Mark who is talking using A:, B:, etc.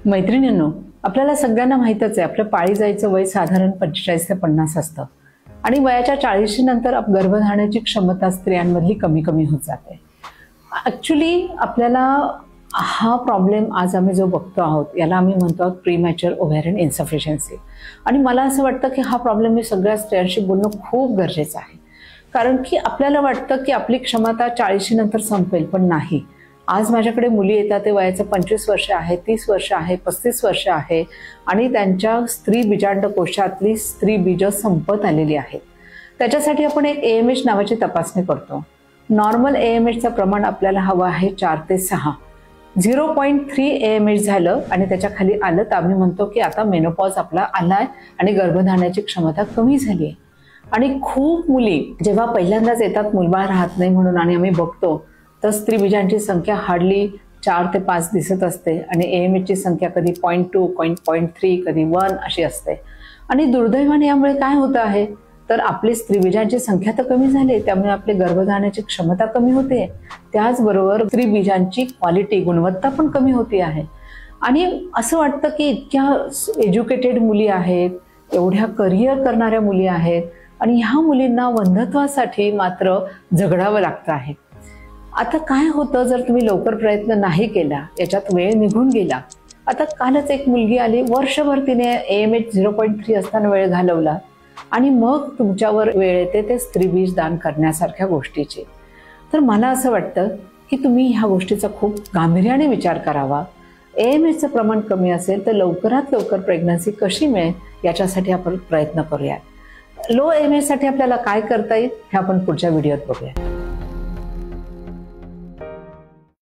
A: मैत्रिणींनो, आपल्याला सगळ्यांना माहितच आहे आपलं पाळी जायचं वय साधारण 45 ते 50 असतं आणि वयाच्या 40 नंतर गर्भधारणाची क्षमता स्त्रियांमधली कमी कमी होत जाते. ऍक्च्युली आपल्याला हा प्रॉब्लेम आज आम्ही जो बघतो आहोत याला आम्ही म्हणतो आहोत प्रीमॅच्युअर ओव्हॅरियन इन्सफिशियन्सी. आणि मला असं वाटतं की हा प्रॉब्लेम मी सगळ्या स्त्रियांशी बोलणं खूप गरजेचं आहे, कारण की आपल्याला वाटतं की आपली क्षमता 40 नंतर संपेल, पण नाही. आज माझ्याकडे मुली येतात ते वयाचं 25 वर्ष आहे, 30 वर्ष आहे, 35 वर्ष आहे आणि त्यांच्या स्त्री बीजांड कोशातली स्त्री बीज संपत आलेली आहेत. त्याच्यासाठी आपण एक AMH नावाची तपासणी करतो. नॉर्मल AMHचं प्रमाण आपल्याला हवं आहे 4 ते 6. 0.3 AMH झालं आणि त्याच्या खाली आलं तर आम्ही म्हणतो की आता मेनोपॉज आपला आलाय आणि गर्भधारणाची क्षमता कमी झाली आहे. आणि खूप मुली जेव्हा पहिल्यांदाच येतात मुलबाळ राहत नाही म्हणून आणि आम्ही बघतो तर स्त्री बीजांची संख्या हार्डली 4 ते 5 दिसत असते आणि AMHची संख्या कधी 0.2, 0.3, कधी 1 अशी असते. आणि दुर्दैवाने यामुळे काय होतं आहे तर आपली स्त्री बीजांची संख्या तर कमी झाली, त्यामुळे आपली गर्भधारणाची क्षमता कमी होते. त्याचबरोबर स्त्री बीजांची क्वालिटी गुणवत्ता पण कमी होती आहे. आणि असं वाटतं की इतक्या एज्युकेटेड मुली आहेत, एवढ्या करिअर करणाऱ्या मुली आहेत आणि ह्या मुलींना वंध्यत्वासाठी मात्र झगडावं लागतं आहे. आता काय होतं जर तुम्ही लवकर प्रयत्न नाही केला, याच्यात वेळ निघून गेला. आता कालच एक मुलगी आली, वर्षभर तिने AMH 0.3 असताना वेळ घालवला आणि मग तुमच्यावर वेळ येते ते स्त्रीबीज दान करण्यासारख्या गोष्टीची. तर मला असं वाटतं की तुम्ही ह्या गोष्टीचा खूप गांभीर्याने विचार करावा. AMHचं प्रमाण कमी असेल तर लवकरात लवकर प्रेग्नन्सी कशी मिळेल याच्यासाठी आपण प्रयत्न करूया. लो AMH साठी आपल्याला काय करता येईल हे आपण पुढच्या व्हिडिओत बघूया.